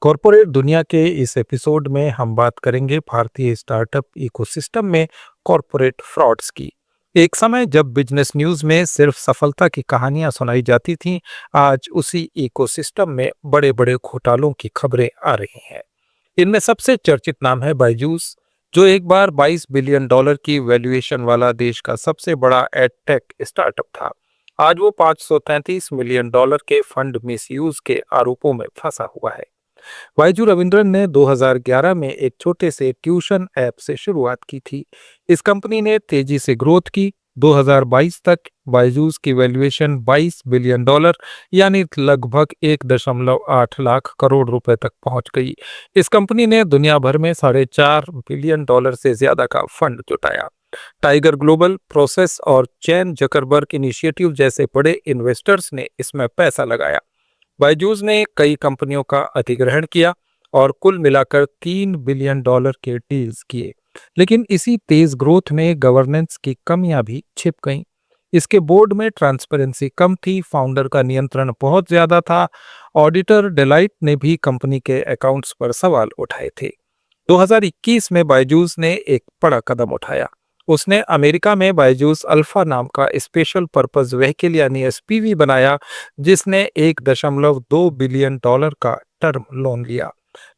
Corporate दुनिया के इस एपिसोड में हम बात करेंगे भारतीय स्टार्टअप इकोसिस्टम में कॉरपोरेट फ्रॉड्स की। एक समय जब बिजनेस न्यूज़ में सिर्फ सफलता की कहानियां सुनाई जाती थीं, आज उसी इकोसिस्टम में बड़े-बड़े घोटालों की खबरें आ रही हैं। इनमें सबसे चर्चित नाम है बायजूस, जो एक बार $22 बिलियन की वैल्यूएशन वाला देश का सबसे बड़ा एडटेक स्टार्टअप था। आज वो $533 मिलियन के फंड मिसयूज के आरोपों में फंसा हुआ है। वाईजू रविंद्रन ने 2011 में एक छोटे से ट्यूशन ऐप से शुरुआत की थी। इस कंपनी ने तेजी से ग्रोथ की। 2022 तक बायजूस की वैल्यूएशन $22 बिलियन यानी लगभग 1.8 लाख करोड़ रुपए तक पहुंच गई। इस कंपनी ने दुनिया भर में $4.5 बिलियन से ज्यादा का फंड जुटाया। टाइगर ग्लोबल, प्रोसेस और चैन जकरबर्ग इनिशिएटिव जैसे बड़े इन्वेस्टर्स ने इसमें पैसा लगाया। बायजूस ने कई कंपनियों का अधिग्रहण किया और कुल मिलाकर $3 बिलियन के डील्स किए। लेकिन इसी तेज ग्रोथ में गवर्नेंस की कमियां भी छिप गईं। इसके बोर्ड में ट्रांसपेरेंसी कम थी, फाउंडर का नियंत्रण बहुत ज्यादा था। ऑडिटर डेलाइट ने भी कंपनी के अकाउंट्स पर सवाल उठाए थे। 2021 में बायजूस ने एक बड़ा कदम उठाया। उसने अमेरिका में बायजूस अल्फा नाम का स्पेशल पर्पस व्हीकल यानी एसपीवी बनाया, जिसने $1.2 बिलियन का टर्म लोन लिया।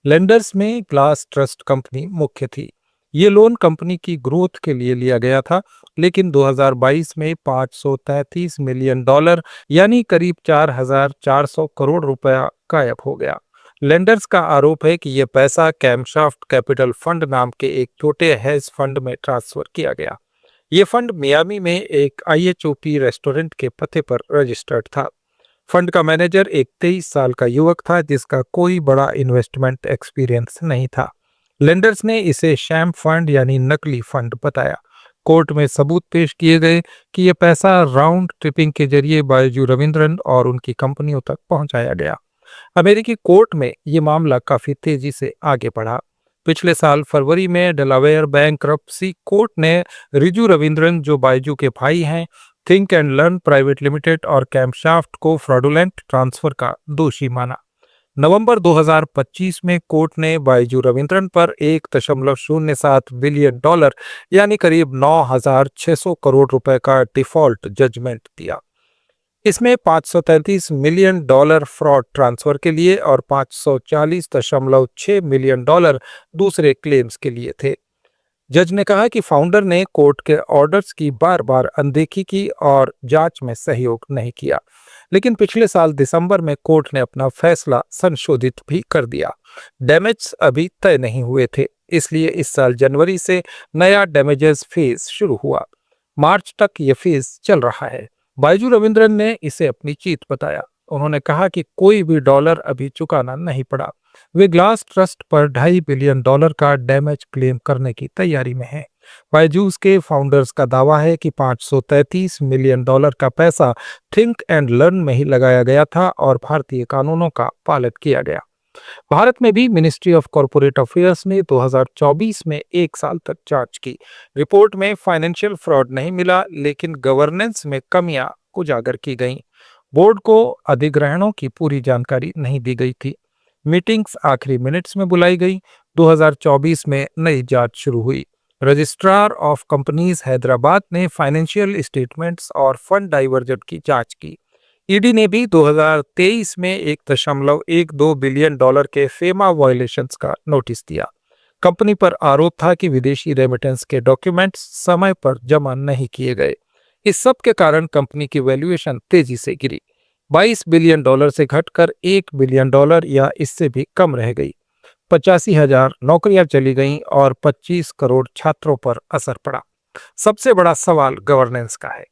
लेंडर्स में ग्लास ट्रस्ट कंपनी मुख्य थी। ये लोन कंपनी की ग्रोथ के लिए लिया गया था, लेकिन 2022 में $533 मिलियन यानी करीब 4,400 करोड़ रुपया गायब हो गया। लेंडर्स का आरोप है कि यह पैसा कैमशाफ्ट कैपिटल फंड नाम के एक छोटे हेज फंड में ट्रांसफर किया गया। यह फंड मियामी में एक IHOP रेस्टोरेंट के पते पर रजिस्टर्ड था। फंड का मैनेजर एक 23 साल का युवक था, जिसका कोई बड़ा इन्वेस्टमेंट एक्सपीरियंस नहीं था। लेंडर्स ने इसे शैम फंड यानी नकली फंड बताया। कोर्ट में सबूत पेश किए गए कि यह पैसा राउंड ट्रिपिंग के जरिए बायजू रविंद्रन और उनकी कंपनियों तक पहुंचाया गया। अमेरिकी कोर्ट में ये मामला काफी तेजी से आगे बढ़ा। पिछले साल फरवरी में डेलावेयर बैंक्रप्सी कोर्ट ने रिजू रविंद्रन, जो बायजू के भाई हैं, think and learn private limited और कैमशाफ्ट को फ्रॉडुलेंट ट्रांसफर का दोषी माना। नवंबर 2025 में कोर्ट ने बायजू रविंद्रन पर $1.07 बिलियन यानी करीब 9,600 करोड़ रुपए का डिफॉल्ट जजमेंट दिया। इसमें $533 मिलियन फ्रॉड ट्रांसफर के लिए और $540.6 मिलियन दूसरे क्लेम्स के लिए थे। जज ने कहा कि फाउंडर ने कोर्ट के ऑर्डर्स की बार बार अनदेखी की और जांच में सहयोग नहीं किया। लेकिन पिछले साल दिसंबर में कोर्ट ने अपना फैसला संशोधित भी कर दिया। डैमेज अभी तय नहीं हुए थे, इसलिए इस साल जनवरी से नया डैमेजेस फेज शुरू हुआ। मार्च तक ये फेज चल रहा है। बायजू रविंद्रन ने इसे अपनी जीत बताया। उन्होंने कहा कि कोई भी डॉलर अभी चुकाना नहीं पड़ा। वे ग्लास ट्रस्ट पर $2.5 बिलियन का डैमेज क्लेम करने की तैयारी में हैं। बायजूस के फाउंडर्स का दावा है कि $533 मिलियन का पैसा थिंक एंड लर्न में ही लगाया गया था और भारतीय कानूनों का पालन किया गया। भारत में भी मिनिस्ट्री ऑफ कॉर्पोरेट अफेयर्स ने 2024 में 1 साल तक जांच की। रिपोर्ट में फाइनेंशियल फ्रॉड नहीं मिला, लेकिन गवर्नेंस में कमियां उजागर की गईं। बोर्ड को अधिग्रहणों की पूरी जानकारी नहीं दी गई थी। मीटिंग्स आखिरी मिनट्स में बुलाई गई। 2024 में नई जांच शुरू हुई। रजिस्ट्रार ऑफ कंपनीज हैदराबाद ने फाइनेंशियल स्टेटमेंट्स और फंड डाइवर्जन की जांच की। ईडी ने भी 2023 में $1.12 बिलियन के फेमा वायलेशंस का नोटिस दिया। कंपनी पर आरोप था कि विदेशी रेमिटेंस के डॉक्यूमेंट्स समय पर जमा नहीं किए गए। इस सब के कारण कंपनी की वैल्यूएशन तेजी से गिरी। $22 बिलियन से घटकर $1 बिलियन या इससे भी कम रह गई। 85,000 नौकरियां चली गईं और 25 करोड़ छात्रों पर असर पड़ा। सबसे बड़ा सवाल गवर्नेंस का है।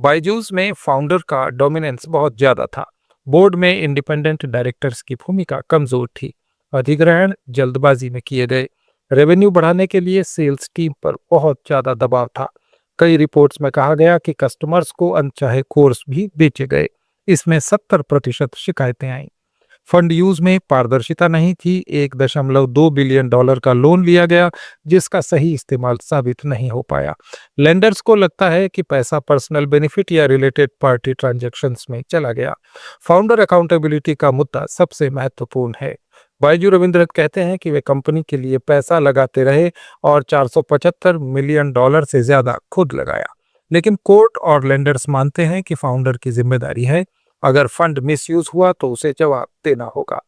बायजूस में फाउंडर का डोमिनेंस बहुत ज्यादा था। बोर्ड में इंडिपेंडेंट डायरेक्टर्स की भूमिका कमजोर थी। अधिग्रहण जल्दबाजी में किए गए। रेवेन्यू बढ़ाने के लिए सेल्स टीम पर बहुत ज्यादा दबाव था। कई रिपोर्ट्स में कहा गया कि कस्टमर्स को अनचाहे कोर्स भी बेचे गए। इसमें 70% शिकायतें आईं। फंड यूज में पारदर्शिता नहीं थी। $1.2 बिलियन का लोन लिया गया, जिसका सही इस्तेमाल साबित नहीं हो पाया। लेंडर्स को लगता है कि पैसा पर्सनल बेनिफिट या रिलेटेड पार्टी ट्रांजैक्शंस में चला गया। फाउंडर अकाउंटेबिलिटी का मुद्दा सबसे महत्वपूर्ण है। बायजू रविंद्रन कहते हैं कि वे कंपनी के लिए पैसा लगाते रहे और $475 मिलियन से ज्यादा खुद लगाया, लेकिन कोर्ट और लेंडर्स मानते हैं कि फाउंडर की जिम्मेदारी है, अगर फंड मिसयूज हुआ तो उसे जवाब देना होगा।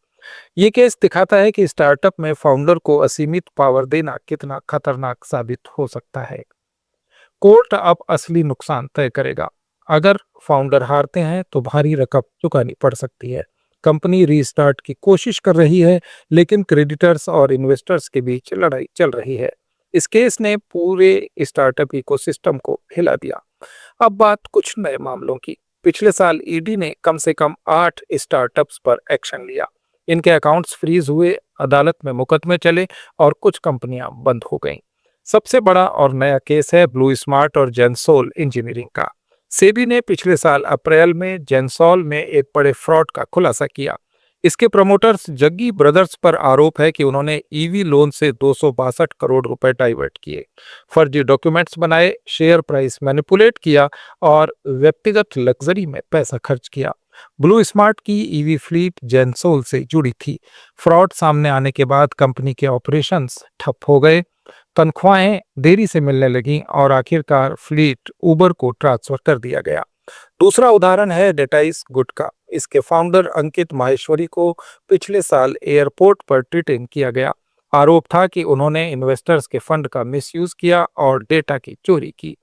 ये केस दिखाता है कि स्टार्टअप में फाउंडर को असीमित पावर देना कितना खतरनाक साबित हो सकता है। कोर्ट अब असली नुकसान तय करेगा। अगर फाउंडर हारते हैं तो भारी रकम चुकानी पड़ सकती है। कंपनी रीस्टार्ट की कोशिश कर रही है, लेकिन क्रेडिटर्स और इन्वेस्टर्स के बीच लड़ाई चल रही है। इस केस ने पूरे स्टार्टअप इकोसिस्टम को हिला दिया। अब बात कुछ नए मामलों की। पिछले साल ईडी ने कम से कम 8 स्टार्टअप्स पर एक्शन लिया। इनके अकाउंट्स फ्रीज हुए, अदालत में मुकदमे चले और कुछ कंपनियां बंद हो गईं। सबसे बड़ा और नया केस है ब्लू स्मार्ट और जेंसोल इंजीनियरिंग का। सेबी ने पिछले साल अप्रैल में जेंसोल में एक बड़े फ्रॉड का खुलासा किया। इसके प्रमोटर्स जग्गी ब्रदर्स पर आरोप है कि उन्होंने ईवी लोन से 262 करोड़ रुपए डाइवर्ट किए, फर्जी डॉक्यूमेंट्स बनाए, शेयर प्राइस मैनिपुलेट किया और व्यक्तिगत लग्जरी में पैसा खर्च किया। ब्लू स्मार्ट की ईवी फ्लीट जेंसोल से जुड़ी थी। फ्रॉड सामने आने के बाद कंपनी के ऑपरेशंस ठप हो गए, तनख्वाहें देरी से मिलने लगीं और आखिरकार फ्लीट उबर को ट्रांसफर कर दिया गया। दूसरा उदाहरण है डेटाइस गुड का। इसके फाउंडर अंकित माहेश्वरी को पिछले साल एयरपोर्ट पर डिटेन किया गया। आरोप था कि उन्होंने इन्वेस्टर्स के फंड का मिसयूज किया और डेटा की चोरी की।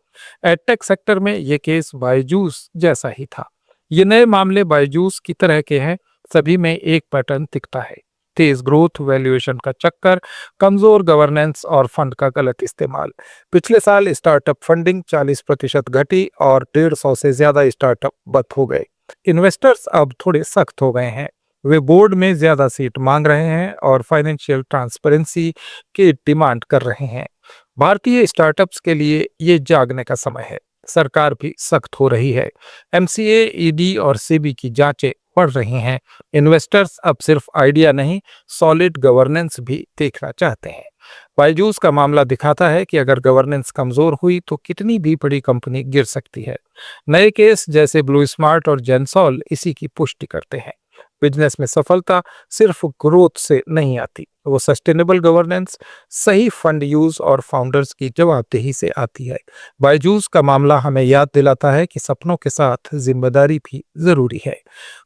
एडटेक सेक्टर में यह केस बायजूस जैसा ही था। ये नए मामले बायजूस की तरह के हैं, सभी में एक पैटर्न दिखता है। तेज ग्रोथ, वैल्यूएशन का चक्कर, कमजोर गवर्नेंस और फंड का गलत इस्तेमाल। पिछले साल स्टार्टअप फंडिंग 40% घटी और 150 से ज्यादा स्टार्टअप बंद हो गए। इन्वेस्टर्स अब थोड़े सख्त हो गए हैं। वे बोर्ड में ज्यादा सीट मांग रहे हैं और फाइनेंशियल ट्रांसपेरेंसी की डिमांड कर रहे हैं। भारतीय स्टार्टअप्स के लिए ये जागने का समय है। सरकार भी सख्त हो रही है। एमसीए, ईडी और सेबी की जांचें बढ़ रही हैं। इन्वेस्टर्स अब सिर्फ आइडिया नहीं, सॉलिड गवर्नेंस भी देखना चाहते हैं। बायजूस का मामला दिखाता है कि अगर गवर्नेंस कमजोर हुई तो कितनी भी बड़ी कंपनी गिर सकती है। नए केस जैसे ब्लू स्मार्ट और जेंसोल इसी की पुष्टि करते हैं। बिजनेस में सफलता सिर्फ ग्रोथ से नहीं आती, वो सस्टेनेबल गवर्नेंस, सही फंड यूज और फाउंडर्स की जवाबदेही से आती है। बायजूस का मामला हमें याद दिलाता है कि सपनों के साथ जिम्मेदारी भी जरूरी है।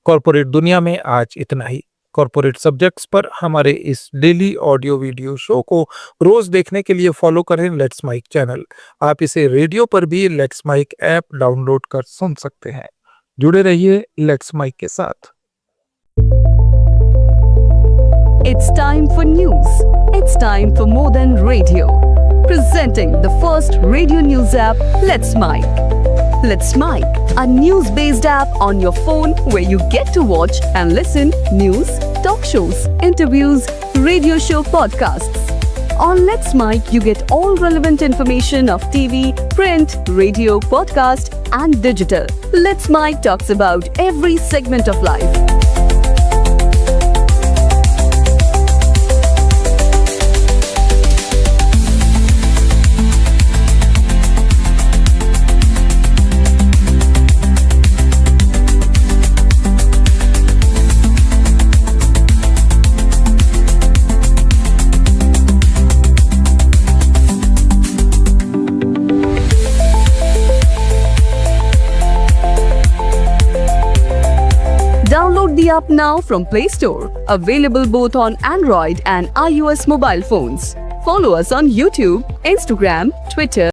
कॉर्पोरेट दुनिया में आज इतना ही। कॉर्पोरेट सब्जेक्ट्स पर हमारे इस डेली ऑडियो वीडियो शो को रोज देखने के लिए फॉलो करें लेट्स माइक चैनल। आप इसे रेडियो पर भी लेट्स माइक ऐप डाउनलोड कर सुन सकते हैं। जुड़े रहिए लेट्स माइक के साथ। It's time for news. It's time for more than radio. Presenting the first radio news app, Let's Mike. Let's Mike, a news-based app on your phone where you get to watch and listen news, talk shows, interviews, radio show podcasts. On Let's Mike, you get all relevant information of TV, print, radio, podcast, and digital. Let's Mike talks about every segment of life. Download the app now from Play Store. Available both on Android and iOS mobile phones. Follow us on YouTube, Instagram, Twitter.